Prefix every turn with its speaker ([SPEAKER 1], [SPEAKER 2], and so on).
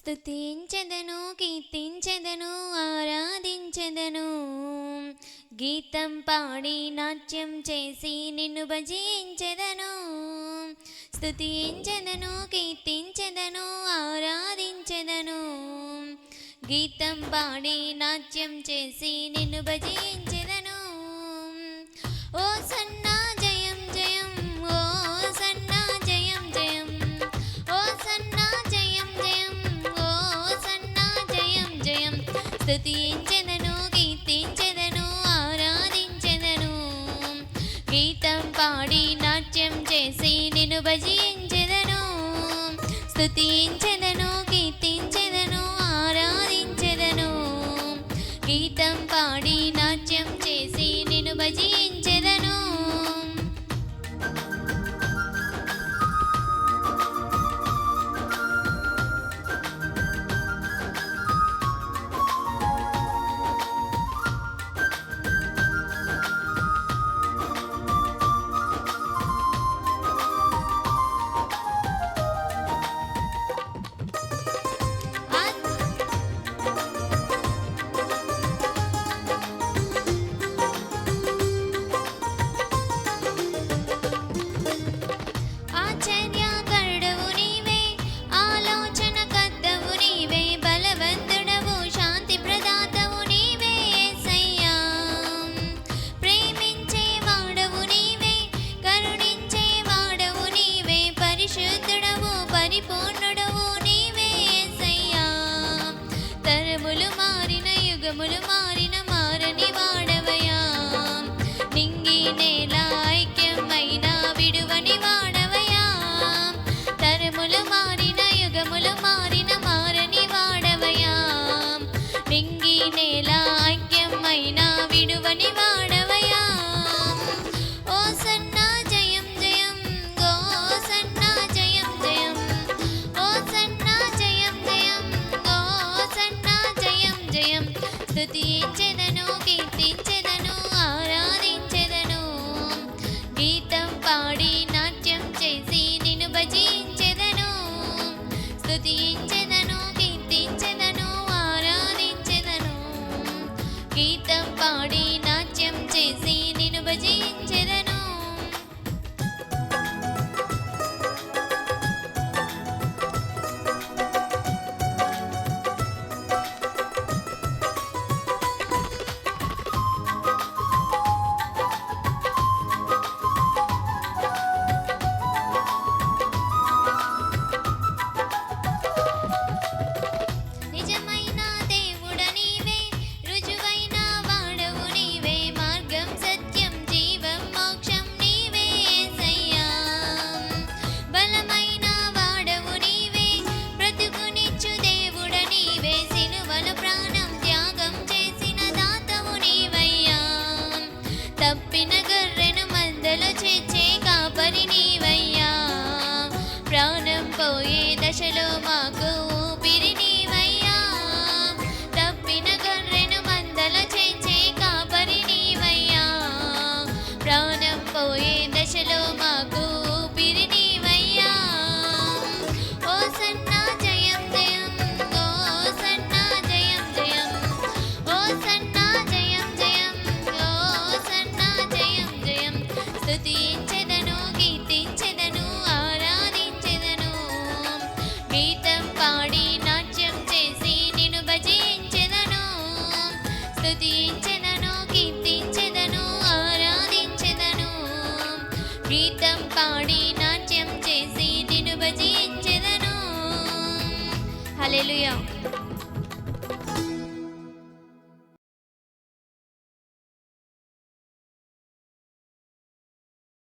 [SPEAKER 1] స్తుతించెదను, కీర్తించెదను, ఆరాధించెదను. గీతం పాడి నాట్యం చేసి నిన్ను భజించెదను. స్తుతించెదను, కీర్తించెదను, ఆరాధించెదను. గీతం పాడి నాట్యం చేసి నిన్ను భజించెదను. ఓ సన్నా జయం జయం, ఓ సన్నా జయం జయం, ఓ సన్నా జయం జయం, ఓ సన్నా జయం జయం. స్తుతించెదను, కీర్తించెదను, ఆరాధించెదను. గీతం పాడి నాట్యం చేసి నిన్ను భజించెదను. స్తుతించెదను, కీర్తించెదను, ఆరాధించెదను. గీతం పాడి నాట్యం చేసి నిన్ను భజించెదను. ఆశ్చర్యకరుడవు నీవే, ఆలోచన కర్తవు నీవే, బలవంతుడవు, శాంతి ప్రదాతవు నీవే యేసయ్యా. ప్రేమించే వాడవు నీవే, కరుణించే వాడవు నీవే, పరిశుద్ధుడవు, పరిపూర్ణుడవు నీవే యేసయ్యా. తరములు మారిన, యుగములు మారిన, మారని వాడవయ్యా. నింగి నేల ఐక్యమైన విడువని వాడవయ్యా. తరములు మారిన, యుగములు మారిన, మారని వాడవయ్యా. నింగి నేల ఐక్యమైన విడువని వాడవయ్యా. ఓ సన్నా జయం జయం, ఓ సన్నా జయం జయం, ఓ సన్నా జయం జయం, ఓ సన్నా జయం జయం. స్తుతించెదను, కీర్తించెదను, ఆరాధించెదను. గీతం పాడి నాట్యం చేసి నిన్ను భజించెదను. స్తుతించెదను, కీర్తించెదను, ఆరాధించెదను. గీతం పాడి నాట్యం చేసి నిన్ను భజించెదను. నిజమైన దేవుడ నీవే, రుజువైన వాడవు నీవే, మార్గం సత్యం జీవం మోక్షం నీవే యేసయ్యా. బలమైన వాడవు నీవే, బ్రతుకునిచ్చు దేవుడ నీవే, సిలువలో ప్రాణం త్యాగం చేసిన దాతవు నీవయ్యా. తప్పిన గొర్రెను మందలో చేర్చే కాపరి నీవయ్యా. ప్రాణం పోయే దశలో మాకు ఊపిరి నీవయ్యా. తప్పిన గొర్రెను మందలో చేర్చే కాపరి నీవయ్యా. ప్రాణం పోయే దశలో మాకు ఊపిరి నీవయ్యా. ఓ సన్నా జయం జయం, ఓ సన్నా జయం జయం, ఓ సన్నా జయం జయం, ఓ సన్నా జయం జయం. స్తుతించెదను, కీర్తించెదను, ఆరాధించెదను. గీతం పాడి నాట్యం చేసి నిన్ను భజించెదను. స్తుతించెదను, కీర్తించెదను, ఆరాధించెదను. గీతం పాడి నాట్యం చేసి నిన్ను భజించెదను. హల్లెలూయా.